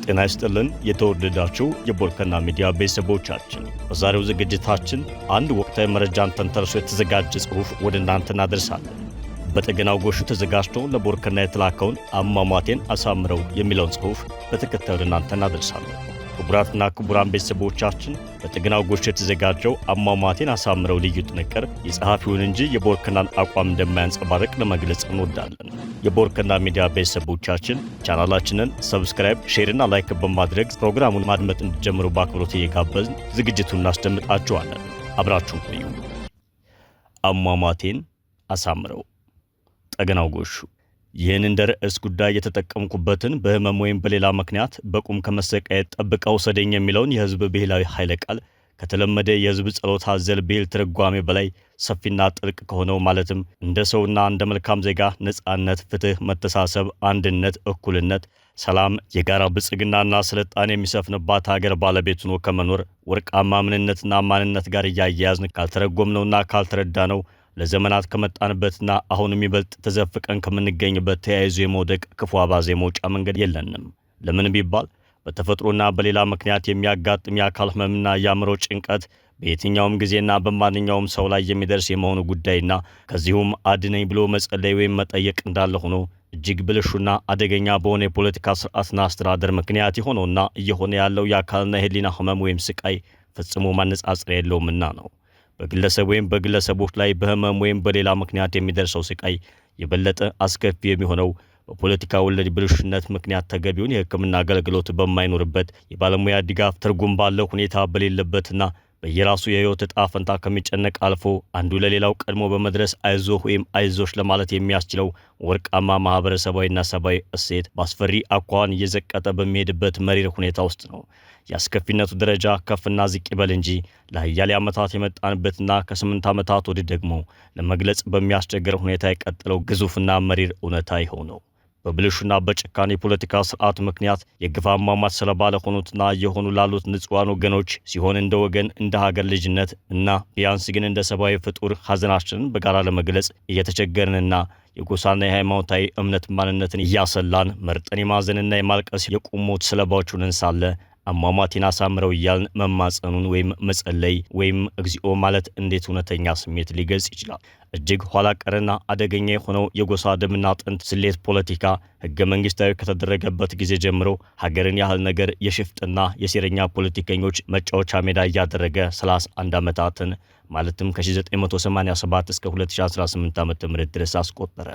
ጤና ይስጥልን የተወደዳችሁ የቦርከና ሚዲያ ቤተሰቦቻችን፣ በዛሬው ዝግጅታችን አንድ ወቅታዊ መረጃን ተንተርሶ የተዘጋጀ ጽሑፍ ወደ እናንተ እናደርሳለን። በጠገናው ጎሹ ተዘጋጅቶ ለቦርከና የተላከውን አሟሟቴን አሳምረው የሚለውን ጽሑፍ በተከታዩ ወደ እናንተ እናደርሳለን። ክቡራትና ክቡራን ቤተሰቦቻችን፣ በጠገናው ጎሹ የተዘጋጀው አሟሟቴን አሳምረው ልዩ ጥንቅር የጸሐፊውን እንጂ የቦርከናን አቋም እንደማያንጸባርቅ ለመግለጽ እንወዳለን። የቦርከና ሚዲያ ቤተሰቦቻችን ቻናላችንን ሰብስክራይብ፣ ሼር እና ላይክ በማድረግ ፕሮግራሙን ማድመጥ እንዲጀምሩ በአክብሮት እየጋበዝን ዝግጅቱን እናስደምጣችኋለን። አብራችሁን ቆዩ። አሟሟቴን አሳምረው። ጠገናው ጎሹ። ይህን እንደ ርዕስ ጉዳይ የተጠቀምኩበትን በህመም ወይም በሌላ ምክንያት በቁም ከመሰቃየት ጠብቀው ሰደኝ የሚለውን የህዝብ ብሔላዊ ኃይለ ቃል ከተለመደ የህዝብ ጸሎት አዘል ብሂል ትርጓሜ በላይ ሰፊና ጥልቅ ከሆነው ማለትም እንደ ሰውና እንደ መልካም ዜጋ ነጻነት፣ ፍትህ፣ መተሳሰብ፣ አንድነት፣ እኩልነት፣ ሰላም፣ የጋራ ብልጽግናና ስልጣኔ የሚሰፍንባት ሀገር ባለቤት ሆኖ ከመኖር ወርቃማ ምንነትና ማንነት ጋር እያያያዝን ካልተረጎምነውና ካልተረዳነው ለዘመናት ከመጣንበትና አሁን የሚበልጥ ተዘፍቀን ከምንገኝበት ተያይዞ የመውደቅ ክፉ አባዜ መውጫ መንገድ የለንም። ለምን ቢባል በተፈጥሮና በሌላ ምክንያት የሚያጋጥም የአካል ህመምና የአእምሮ ጭንቀት በየትኛውም ጊዜና በማንኛውም ሰው ላይ የሚደርስ የመሆኑ ጉዳይና ከዚሁም አድነኝ ብሎ መጸለይ ወይም መጠየቅ እንዳለ ሆኖ እጅግ ብልሹና አደገኛ በሆነ የፖለቲካ ስርዓትና አስተዳደር ምክንያት የሆነውና እየሆነ ያለው የአካልና የህሊና ህመም ወይም ስቃይ ፈጽሞ ማነጻጸር የለውምና ነው። በግለሰብ ወይም በግለሰቦች ላይ በህመም ወይም በሌላ ምክንያት የሚደርሰው ስቃይ የበለጠ አስከፊ የሚሆነው በፖለቲካ ወለድ ብልሹነት ምክንያት ተገቢውን የሕክምና አገልግሎት በማይኖርበት፣ የባለሙያ ድጋፍ ትርጉም ባለው ሁኔታ በሌለበትና በየራሱ የህይወት ዕጣ ፈንታ ከሚጨነቅ አልፎ አንዱ ለሌላው ቀድሞ በመድረስ አይዞህ ወይም አይዞሽ ለማለት የሚያስችለው ወርቃማ ማህበረሰባዊና ሰብአዊ እሴት በአስፈሪ አኳኋን እየዘቀጠ በሚሄድበት መሪር ሁኔታ ውስጥ ነው። የአስከፊነቱ ደረጃ ከፍና ዝቅ ይበል እንጂ ለአያሌ ዓመታት የመጣንበትና ከ8 ዓመታት ወዲህ ደግሞ ለመግለጽ በሚያስቸግር ሁኔታ የቀጠለው ግዙፍና መሪር እውነታ ይኸው ነው። በብልሹና በጭካኔ የፖለቲካ ስርዓት ምክንያት የግፍ አሟሟት ሰለባ ለሆኑትና እየሆኑ ላሉት ንጹሐን ወገኖች ሲሆን እንደ ወገን እንደ ሀገር ልጅነት እና ቢያንስ ግን እንደ ሰብአዊ ፍጡር ሐዘናችንን በጋራ ለመግለጽ እየተቸገርንና የጎሳና የሃይማኖታዊ እምነት ማንነትን እያሰላን መርጠን የማዘንና የማልቀስ የቁሞት ሰለባዎች ሆነን ሳለ አሟሟቴን አሳምረው እያልን መማጸኑን ወይም መጸለይ ወይም እግዚኦ ማለት እንዴት እውነተኛ ስሜት ሊገልጽ ይችላል? እጅግ ኋላ ቀርና አደገኛ የሆነው የጎሳ ደምና አጥንት ስሌት ፖለቲካ ህገ መንግስታዊ ከተደረገበት ጊዜ ጀምሮ ሀገርን ያህል ነገር የሽፍጥና የሴረኛ ፖለቲከኞች መጫወቻ ሜዳ እያደረገ 31 ዓመታትን ማለትም ከ1987 እስከ 2018 ዓ.ም ድረስ አስቆጠረ።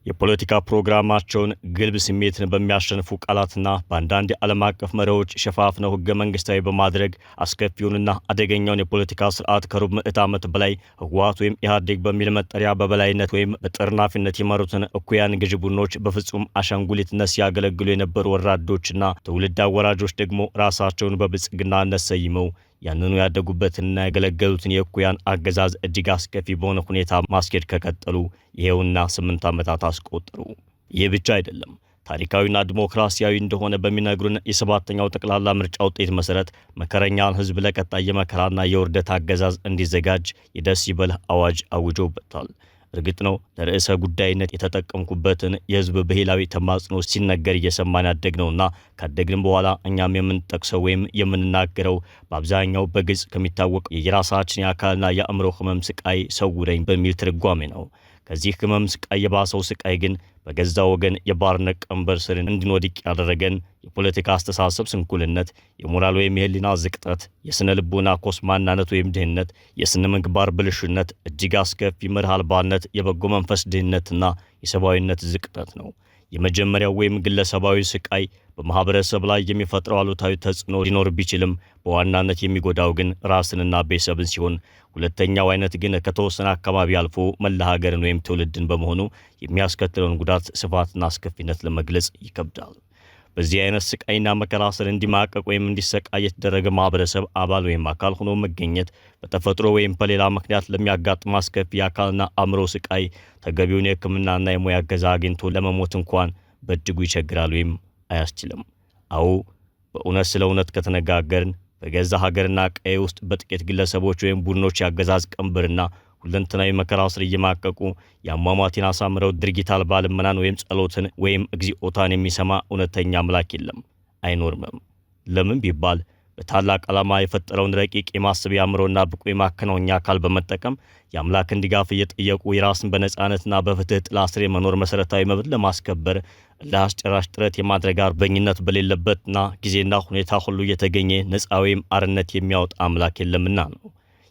የፖለቲካ ፕሮግራማቸውን ግልብ ስሜትን በሚያሸንፉ ቃላትና በአንዳንድ የዓለም አቀፍ መሪዎች ሸፋፍነው ህገ መንግስታዊ በማድረግ አስከፊውንና አደገኛውን የፖለቲካ ስርዓት ከሩብ ምዕት ዓመት በላይ ህወሓት ወይም ኢህአዴግ በሚል መጠሪያ በበላይነት ወይም በጠርናፊነት የመሩትን እኩያን ገዢ ቡድኖች በፍጹም አሻንጉሊትነት ሲያገለግሉ የነበሩ ወራዶችና ትውልድ አወራጆች ደግሞ ራሳቸውን በብልጽግናነት ሰይመው ያንኑ ያደጉበትና ያገለገሉትን የእኩያን አገዛዝ እጅግ አስከፊ በሆነ ሁኔታ ማስኬድ ከቀጠሉ ይሄውና 8 ዓመታት አስቆጠሩ። ይህ ብቻ አይደለም። ታሪካዊና ዲሞክራሲያዊ እንደሆነ በሚነግሩን የሰባተኛው ጠቅላላ ምርጫ ውጤት መሰረት መከረኛን ህዝብ ለቀጣይ የመከራና የውርደት አገዛዝ እንዲዘጋጅ የደስ ይበል አዋጅ አውጆበታል። እርግጥ ነው ለርዕሰ ጉዳይነት የተጠቀምኩበትን የህዝብ ብሔላዊ ተማጽኖ ሲነገር እየሰማን ያደግነውና ካደግን በኋላ እኛም የምንጠቅሰው ወይም የምንናገረው በአብዛኛው በግልጽ ከሚታወቅ የራሳችን የአካልና የአእምሮ ህመም ስቃይ ሰውረኝ በሚል ትርጓሜ ነው። ከዚህ ህመም ስቃይ የባሰው ስቃይ ግን በገዛ ወገን የባርነት ቀንበር ስር እንድንወድቅ ያደረገን የፖለቲካ አስተሳሰብ ስንኩልነት፣ የሞራል ወይም የህሊና ዝቅጠት፣ የስነ ልቦና ኮስማናነት ወይም ድህነት፣ የስነ ምግባር ብልሹነት፣ እጅግ አስከፊ መርህ አልባነት፣ የበጎ መንፈስ ድህነትና የሰብአዊነት ዝቅጠት ነው። የመጀመሪያው ወይም ግለሰባዊ ስቃይ በማህበረሰብ ላይ የሚፈጥረው አሉታዊ ተጽዕኖ ሊኖር ቢችልም በዋናነት የሚጎዳው ግን ራስንና ቤተሰብን ሲሆን፣ ሁለተኛው አይነት ግን ከተወሰነ አካባቢ አልፎ መላ ሀገርን ወይም ትውልድን በመሆኑ የሚያስከትለውን ጉዳት ስፋትና አስከፊነት ለመግለጽ ይከብዳል። በዚህ አይነት ስቃይና መከራ ስር እንዲማቀቅ ወይም እንዲሰቃይ የተደረገ ማህበረሰብ አባል ወይም አካል ሆኖ መገኘት በተፈጥሮ ወይም በሌላ ምክንያት ለሚያጋጥም አስከፊ የአካልና አእምሮ ስቃይ ተገቢውን የሕክምናና የሙያ እገዛ አግኝቶ ለመሞት እንኳን በእጅጉ ይቸግራል ወይም አያስችልም። አዎ በእውነት ስለ እውነት ከተነጋገርን በገዛ ሀገርና ቀዬ ውስጥ በጥቂት ግለሰቦች ወይም ቡድኖች ያገዛዝ ቀንበርና ሁለንተናዊ መከራ ስር እየማቀቁ ያሟሟቴን አሳምረው ድርጊት አልባ ልመናን ወይም ጸሎትን ወይም እግዚኦታን የሚሰማ እውነተኛ አምላክ የለም። አይኖርምም። ለምን ቢባል በታላቅ ዓላማ የፈጠረውን ረቂቅ የማሰቢያ አእምሮና ብቁ የማከናወኛ አካል በመጠቀም የአምላክን ድጋፍ እየጠየቁ የራስን በነጻነትና በፍትህ ጥላ ስር የመኖር መሠረታዊ መብት ለማስከበር ለአስጨራሽ ጥረት የማድረግ አርበኝነት በሌለበትና ጊዜና ሁኔታ ሁሉ እየተገኘ ነጻ ወይም አርነት የሚያወጣ አምላክ የለምና ነው።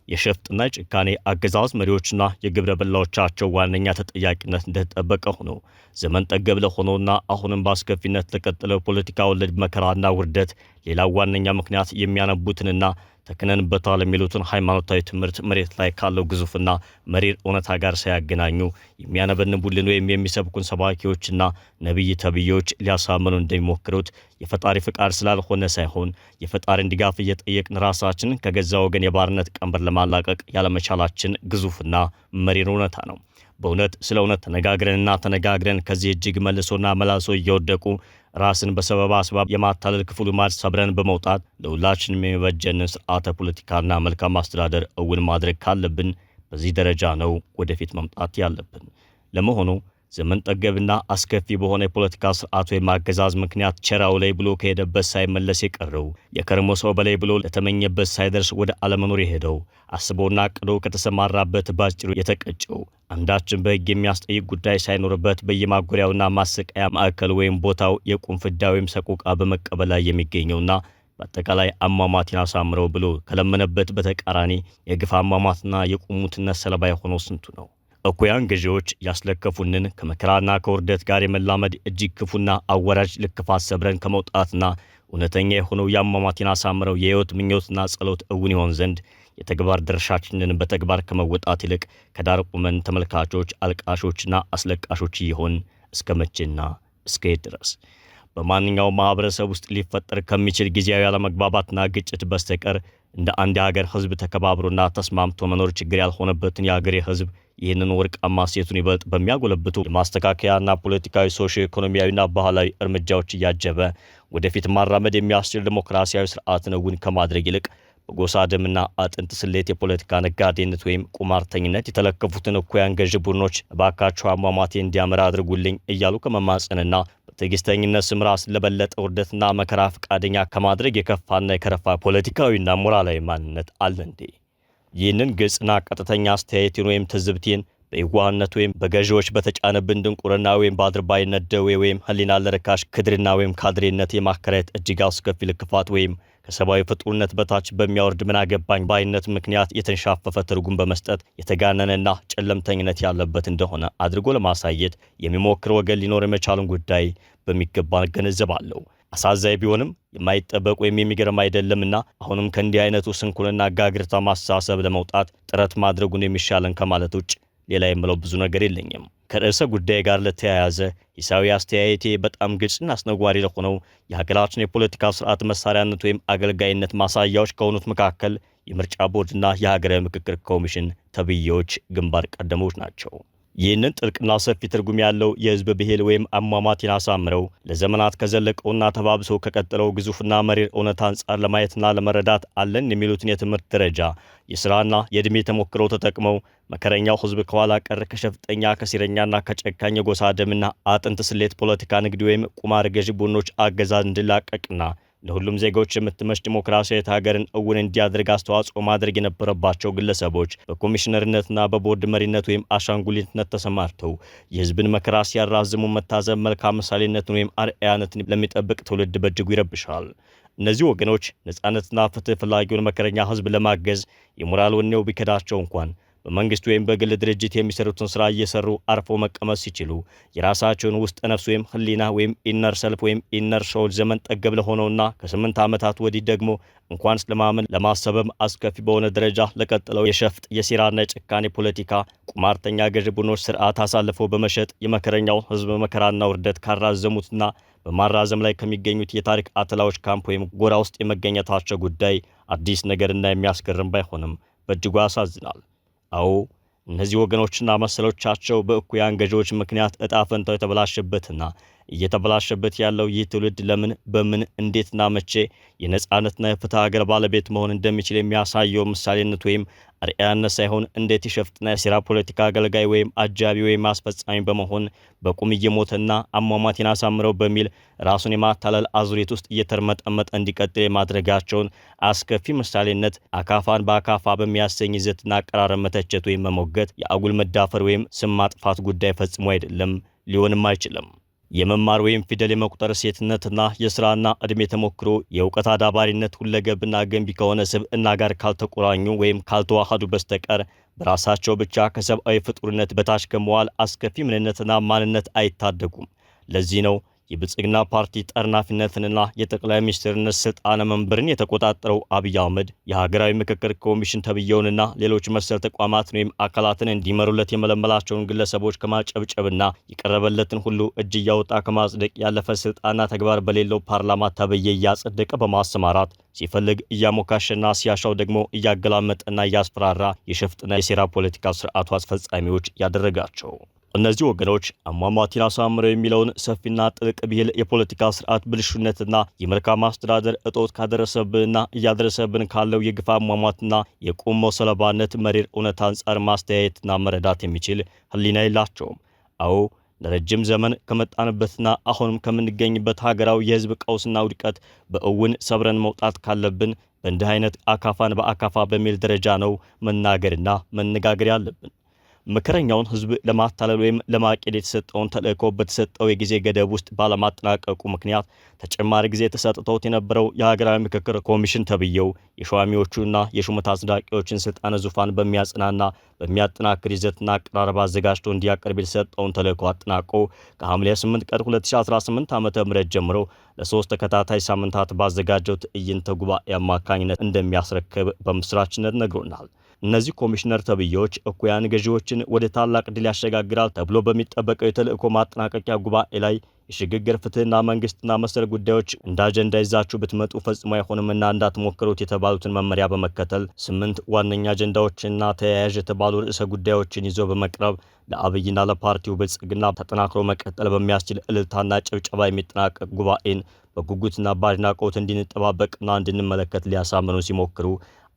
የሸፍጥና የጭካኔ አገዛዝ መሪዎችና የግብረ በላዎቻቸው ዋነኛ ተጠያቂነት እንደተጠበቀ ሆኖ ዘመን ጠገብ ለሆነውና አሁንም በአስከፊነት ለቀጠለው ፖለቲካ ወለድ መከራና ውርደት ሌላው ዋነኛ ምክንያት የሚያነቡትንና ተክነንበታል የሚሉትን ሃይማኖታዊ ትምህርት መሬት ላይ ካለው ግዙፍና መሪር እውነታ ጋር ሳያገናኙ የሚያነበንቡልን ወይም የሚሰብኩን ሰባኪዎችና ነቢይ ተብዮች ሊያሳምኑ እንደሚሞክሩት የፈጣሪ ፍቃድ ስላልሆነ ሳይሆን የፈጣሪን ድጋፍ እየጠየቅን ራሳችን ከገዛ ወገን የባርነት ቀንበር ለማላቀቅ ያለመቻላችን ግዙፍና መሪር እውነታ ነው። በእውነት ስለ እውነት ተነጋግረን ከዚህ እጅግ መልሶና መላሶ እየወደቁ ራስን በሰበብ አስባብ የማታለል ክፉ ልማድ ሰብረን በመውጣት ለሁላችንም የሚበጀንን ስርዓተ ፖለቲካና መልካም አስተዳደር እውን ማድረግ ካለብን በዚህ ደረጃ ነው ወደፊት መምጣት ያለብን። ለመሆኑ ዘመን ጠገብና አስከፊ በሆነ የፖለቲካ ስርዓት ወይም አገዛዝ ምክንያት ቸራው ላይ ብሎ ከሄደበት ሳይመለስ የቀረው የከርሞ ሰው በላይ ብሎ ለተመኘበት ሳይደርስ ወደ አለመኖር የሄደው አስቦና አቅዶ ከተሰማራበት ባጭሩ የተቀጨው አንዳችን በሕግ የሚያስጠይቅ ጉዳይ ሳይኖርበት በየማጎሪያውና ማሰቃያ ማዕከል ወይም ቦታው የቁም ፍዳ ወይም ሰቆቃ በመቀበል ላይ የሚገኘውና በአጠቃላይ አሟሟቴን አሳምረው ብሎ ከለመነበት በተቃራኒ የግፍ አሟሟትና የቁሙትነት ሰለባ የሆነው ስንቱ ነው? እኩያን ገዢዎች ያስለከፉንን ከመከራና ከውርደት ጋር የመላመድ እጅግ ክፉና አወራጅ ልክፋት ሰብረን ከመውጣትና እውነተኛ የሆነው የአሟሟቴን አሳምረው የሕይወት ምኞትና ጸሎት እውን ይሆን ዘንድ የተግባር ድርሻችንን በተግባር ከመወጣት ይልቅ ከዳር ቁመን ተመልካቾች፣ አልቃሾችና አስለቃሾች ይሆን እስከ መቼና እስከ የት ድረስ? በማንኛውም ማህበረሰብ ውስጥ ሊፈጠር ከሚችል ጊዜያዊ አለመግባባትና ግጭት በስተቀር እንደ አንድ የሀገር ህዝብ ተከባብሮና ተስማምቶ መኖር ችግር ያልሆነበትን የሀገሬ ህዝብ ይህንን ወርቃማ ሴቱን ይበልጥ በሚያጎለብቱ የማስተካከያና ፖለቲካዊ፣ ሶሺዮ ኢኮኖሚያዊና ባህላዊ እርምጃዎች እያጀበ ወደፊት ማራመድ የሚያስችል ዲሞክራሲያዊ ስርዓትን እውን ከማድረግ ይልቅ በጎሳ ደምና አጥንት ስሌት የፖለቲካ ነጋዴነት ወይም ቁማርተኝነት የተለከፉትን እኩያን ገዢ ቡድኖች እባካችሁ አሟሟቴ እንዲያመራ አድርጉልኝ እያሉ ከመማጸንና በትዕግስተኝነት ስም ራስን ለበለጠ ውርደትና መከራ ፈቃደኛ ከማድረግ የከፋና የከረፋ ፖለቲካዊና ሞራላዊ ማንነት አለ እንዴ? ይህንን ግልጽና ቀጥተኛ አስተያየቴን ወይም ትዝብቴን በየዋህነት ወይም በገዢዎች በተጫነብን ድንቁርና ወይም በአድርባይነት ደዌ ወይም ህሊና ለረካሽ ክድርና ወይም ካድሬነት የማከራየት እጅግ አስከፊ ልክፋት ወይም ከሰብአዊ ፍጡርነት በታች በሚያወርድ ምን አገባኝ ባይነት ምክንያት የተንሻፈፈ ትርጉም በመስጠት የተጋነነና ጨለምተኝነት ያለበት እንደሆነ አድርጎ ለማሳየት የሚሞክር ወገን ሊኖር የመቻሉን ጉዳይ በሚገባ እገነዘባለሁ። አሳዛኝ ቢሆንም የማይጠበቅ ወይም የሚገርም አይደለምና አሁንም ከእንዲህ አይነቱ ስንኩልና ጋግርታ ማስተሳሰብ ለመውጣት ጥረት ማድረጉን የሚሻለን ከማለት ውጭ ሌላ የምለው ብዙ ነገር የለኝም። ከርዕሰ ጉዳይ ጋር ለተያያዘ ሂሳዊ አስተያየቴ በጣም ግልጽና አስነጓሪ ለሆነው የሀገራችን የፖለቲካ ስርዓት መሳሪያነት ወይም አገልጋይነት ማሳያዎች ከሆኑት መካከል የምርጫ ቦርድና የሀገራዊ ምክክር ኮሚሽን ተብዬዎች ግንባር ቀደሞች ናቸው። ይህንን ጥልቅና ሰፊ ትርጉም ያለው የህዝብ ብሂል ወይም አሟሟቴን አሳምረው ለዘመናት ከዘለቀውና ተባብሶ ከቀጠለው ግዙፍና መሪር እውነት አንጻር ለማየትና ለመረዳት አለን የሚሉትን የትምህርት ደረጃ የሥራና የዕድሜ ተሞክሮ ተጠቅመው መከረኛው ህዝብ ከኋላ ቀር ከሸፍጠኛ ከሲረኛና ከጨካኝ የጎሳ ደምና አጥንት ስሌት ፖለቲካ ንግድ ወይም ቁማር ገዢ ቡድኖች አገዛዝ እንዲላቀቅና ለሁሉም ዜጎች የምትመች ዲሞክራሲያዊ ሀገርን እውን እንዲያደርግ አስተዋጽኦ ማድረግ የነበረባቸው ግለሰቦች በኮሚሽነርነትና በቦርድ መሪነት ወይም አሻንጉሊትነት ተሰማርተው የህዝብን መከራ ሲያራዝሙ መታዘብ መልካም ምሳሌነትን ወይም አርአያነትን ለሚጠብቅ ትውልድ በእጅጉ ይረብሻል። እነዚህ ወገኖች ነጻነትና ፍትህ ፈላጊውን መከረኛ ህዝብ ለማገዝ የሞራል ወኔው ቢከዳቸው እንኳን በመንግስት ወይም በግል ድርጅት የሚሰሩትን ስራ እየሰሩ አርፎ መቀመጥ ሲችሉ የራሳቸውን ውስጥ ነፍስ ወይም ህሊና ወይም ኢነር ሰልፍ ወይም ኢነር ሶል ዘመን ጠገብ ለሆነውና ከ8 ዓመታት ወዲህ ደግሞ እንኳን ስለማመን ለማሰብም አስከፊ በሆነ ደረጃ ለቀጠለው የሸፍጥ የሴራና የጭካኔ ፖለቲካ ቁማርተኛ ገዢ ቡድኖች ስርዓት አሳልፈው በመሸጥ የመከረኛው ህዝብ መከራና ውርደት ካራዘሙትና በማራዘም ላይ ከሚገኙት የታሪክ አትላዎች ካምፕ ወይም ጎራ ውስጥ የመገኘታቸው ጉዳይ አዲስ ነገርና የሚያስገርም ባይሆንም በእጅጉ ያሳዝናል። አዎ እነዚህ ወገኖችና መሰሎቻቸው በእኩያን ገዢዎች ምክንያት ዕጣ ፈንታው የተበላሸበትና እየተበላሸበት ያለው ይህ ትውልድ ለምን በምን እንዴትና መቼ የነጻነትና የፍትህ ሀገር ባለቤት መሆን እንደሚችል የሚያሳየው ምሳሌነት ወይም አርአያነት ሳይሆን እንዴት የሸፍጥና የሴራ ፖለቲካ አገልጋይ ወይም አጃቢ ወይም አስፈጻሚ በመሆን በቁም እየሞተና አሟሟቴን አሳምረው በሚል ራሱን የማታለል አዙሪት ውስጥ እየተርመጠመጠ እንዲቀጥል የማድረጋቸውን አስከፊ ምሳሌነት አካፋን በአካፋ በሚያሰኝ ይዘትና አቀራረብ መተቸት ወይም መሞገት የአጉል መዳፈር ወይም ስም ማጥፋት ጉዳይ ፈጽሞ አይደለም፣ ሊሆንም አይችልም። የመማር ወይም ፊደል የመቁጠር ሴትነትና የሥራና ዕድሜ ተሞክሮ የእውቀት አዳባሪነት ሁለገብና ገንቢ ከሆነ ስብዕና ጋር ካልተቆራኙ ወይም ካልተዋሃዱ በስተቀር በራሳቸው ብቻ ከሰብአዊ ፍጡርነት በታች ከመዋል አስከፊ ምንነትና ማንነት አይታደጉም። ለዚህ ነው የብልጽግና ፓርቲ ጠርናፊነትንና የጠቅላይ ሚኒስትርነት ስልጣነ መንበርን የተቆጣጠረው አብይ አህመድ የሀገራዊ ምክክር ኮሚሽን ተብየውንና ሌሎች መሰል ተቋማትን ወይም አካላትን እንዲመሩለት የመለመላቸውን ግለሰቦች ከማጨብጨብና የቀረበለትን ሁሉ እጅ እያወጣ ከማጽደቅ ያለፈ ስልጣንና ተግባር በሌለው ፓርላማ ተብዬ እያጸደቀ በማሰማራት ሲፈልግ እያሞካሸና ሲያሻው ደግሞ እያገላመጠና እያስፈራራ የሸፍጥና የሴራ ፖለቲካ ስርዓቱ አስፈጻሚዎች ያደረጋቸው። እነዚህ ወገኖች አሟሟቴን አሳምረው የሚለውን ሰፊና ጥልቅ ብሂል የፖለቲካ ስርዓት ብልሹነትና የመልካም አስተዳደር እጦት ካደረሰብንና እያደረሰብን ካለው የግፍ አሟሟትና የቁም ሰለባነት መሪር እውነት አንጻር ማስተያየትና መረዳት የሚችል ሕሊና የላቸውም። አዎ ለረጅም ዘመን ከመጣንበትና አሁንም ከምንገኝበት ሀገራዊ የህዝብ ቀውስና ውድቀት በእውን ሰብረን መውጣት ካለብን በእንዲህ አይነት አካፋን በአካፋ በሚል ደረጃ ነው መናገርና መነጋገር ያለብን። መከረኛውን ህዝብ ለማታለል ወይም ለማቄድ የተሰጠውን ተልእኮ በተሰጠው የጊዜ ገደብ ውስጥ ባለማጠናቀቁ ምክንያት ተጨማሪ ጊዜ ተሰጥቶት የነበረው የሀገራዊ ምክክር ኮሚሽን ተብየው የሿሚዎቹና የሹመት አጽዳቂዎችን ስልጣነ ዙፋን በሚያጽናና በሚያጠናክር ይዘትና አቀራረብ አዘጋጅቶ እንዲያቀርብ የተሰጠውን ተልእኮ አጠናቆ ከሐምሌ 8 ቀን 2018 ዓ.ም ጀምሮ ለሶስት ተከታታይ ሳምንታት ባዘጋጀው ትዕይንተ ጉባኤ አማካኝነት እንደሚያስረክብ በምስራችነት ነግሮናል። እነዚህ ኮሚሽነር ተብዬዎች እኩያን ገዢዎችን ወደ ታላቅ ድል ያሸጋግራል ተብሎ በሚጠበቀው የተልእኮ ማጠናቀቂያ ጉባኤ ላይ የሽግግር ፍትህና መንግስትና መሰል ጉዳዮች እንደ አጀንዳ ይዛችሁ ብትመጡ ፈጽሞ አይሆንምና እንዳትሞክሩት የተባሉትን መመሪያ በመከተል 8 ዋነኛ አጀንዳዎችና ተያያዥ የተባሉ ርዕሰ ጉዳዮችን ይዞ በመቅረብ ለአብይና ለፓርቲው ብልጽግና ተጠናክሮ መቀጠል በሚያስችል እልልታና ጭብጨባ የሚጠናቀቅ ጉባኤን በጉጉትና በአድናቆት እንድንጠባበቅና እንድንመለከት ሊያሳምኑ ሲሞክሩ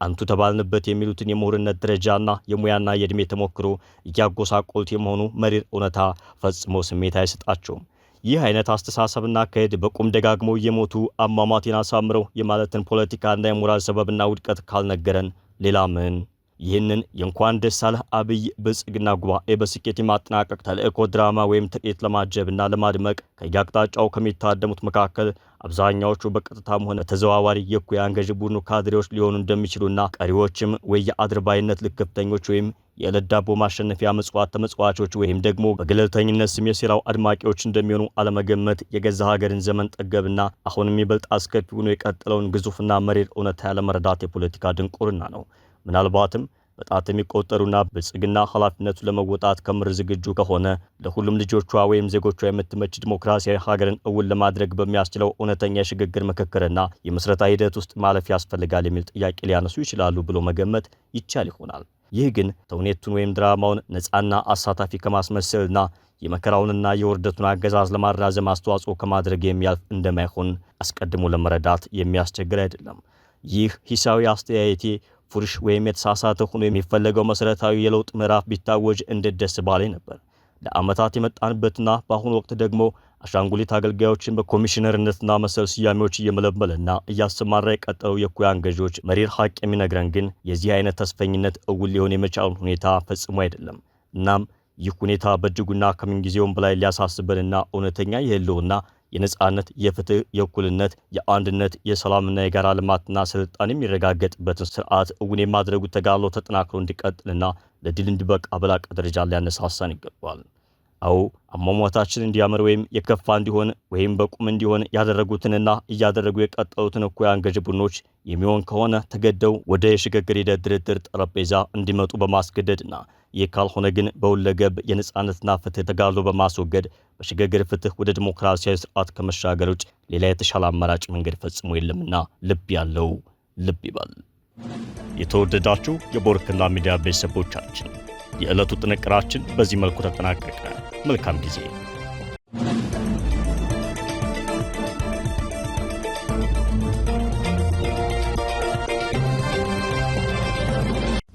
አንቱ ተባልንበት የሚሉትን የምሁርነት ደረጃና የሙያና የዕድሜ ተሞክሮ እያጎሳቆሉት የመሆኑ መሪር እውነታ ፈጽሞ ስሜት አይሰጣቸውም። ይህ አይነት አስተሳሰብና አካሄድ በቁም ደጋግሞ እየሞቱ አሟሟቴን አሳምረው የማለትን ፖለቲካና የሞራል ሰበብና ውድቀት ካልነገረን ሌላ ምን? ይህንን የእንኳን ደስ አለህ አብይ ብልጽግና ጉባኤ በስኬት የማጠናቀቅ ተልእኮ ድራማ ወይም ትርኢት ለማጀብና ለማድመቅ ከየአቅጣጫው ከሚታደሙት መካከል አብዛኛዎቹ በቀጥታም ሆነ ተዘዋዋሪ የእኩያን ገዢ ቡድኑ ካድሬዎች ሊሆኑ እንደሚችሉና ቀሪዎችም ወይ የአድርባይነት ልክፍተኞች ወይም የዕለት ዳቦ ማሸነፊያ ምጽዋት ተመጽዋቾች ወይም ደግሞ በገለልተኝነት ስም የሴራው አድማቂዎች እንደሚሆኑ አለመገመት የገዛ ሀገርን ዘመን ጠገብና አሁንም ይበልጥ አስከፊ ሆኖ የቀጠለውን ግዙፍና መሪር እውነታ ያለመረዳት የፖለቲካ ድንቁርና ነው። ምናልባትም በጣት የሚቆጠሩና ብልጽግና ኃላፊነቱ ለመወጣት ከምር ዝግጁ ከሆነ ለሁሉም ልጆቿ ወይም ዜጎቿ የምትመች ዲሞክራሲያዊ ሀገርን እውን ለማድረግ በሚያስችለው እውነተኛ የሽግግር ምክክርና የምስረታ ሂደት ውስጥ ማለፍ ያስፈልጋል የሚል ጥያቄ ሊያነሱ ይችላሉ ብሎ መገመት ይቻል ይሆናል። ይህ ግን ተውኔቱን ወይም ድራማውን ነፃና አሳታፊ ከማስመሰልና የመከራውንና የውርደቱን አገዛዝ ለማራዘም አስተዋጽኦ ከማድረግ የሚያልፍ እንደማይሆን አስቀድሞ ለመረዳት የሚያስቸግር አይደለም። ይህ ሂሳዊ አስተያየቴ ፉርሽ ወይም የተሳሳተ ሆኖ የሚፈለገው መሰረታዊ የለውጥ ምዕራፍ ቢታወጅ እንዴት ደስ ባለኝ ነበር። ለዓመታት የመጣንበትና በአሁኑ ወቅት ደግሞ አሻንጉሊት አገልጋዮችን በኮሚሽነርነትና መሰል ስያሜዎች እየመለመለና እያሰማራ የቀጠለው የእኩያን ገዢዎች መሪር ሀቅ የሚነግረን ግን የዚህ አይነት ተስፈኝነት እውን ሊሆን የመቻሉን ሁኔታ ፈጽሞ አይደለም። እናም ይህ ሁኔታ በእጅጉና ከምንጊዜውም በላይ ሊያሳስበንና እውነተኛ የህልውና የነጻነት፣ የፍትህ፣ የእኩልነት፣ የአንድነት፣ የሰላምና የጋራ ልማትና ስልጣን የሚረጋገጥበትን ስርዓት እውን የማድረጉ ተጋድሎ ተጠናክሮ እንዲቀጥልና ለድል እንዲበቃ በላቀ ደረጃ ሊያነሳሳን ይገባል። አዎ አሟሟታችን እንዲያምር ወይም የከፋ እንዲሆን ወይም በቁም እንዲሆን ያደረጉትንና እያደረጉ የቀጠሉትን እኩያን ገዢ ቡድኖች የሚሆን ከሆነ ተገደው ወደ የሽግግር ሂደት ድርድር ጠረጴዛ እንዲመጡ በማስገደድና ይህ ካልሆነ ግን በሁለገብ የነጻነትና ፍትህ ተጋድሎ በማስወገድ በሽግግር ፍትህ ወደ ዲሞክራሲያዊ ስርዓት ከመሻገር ውጭ ሌላ የተሻለ አማራጭ መንገድ ፈጽሞ የለምና ልብ ያለው ልብ ይበል። የተወደዳችሁ የቦርክና ሚዲያ ቤተሰቦቻችን የዕለቱ ጥንቅራችን በዚህ መልኩ ተጠናቀቀ። መልካም ጊዜ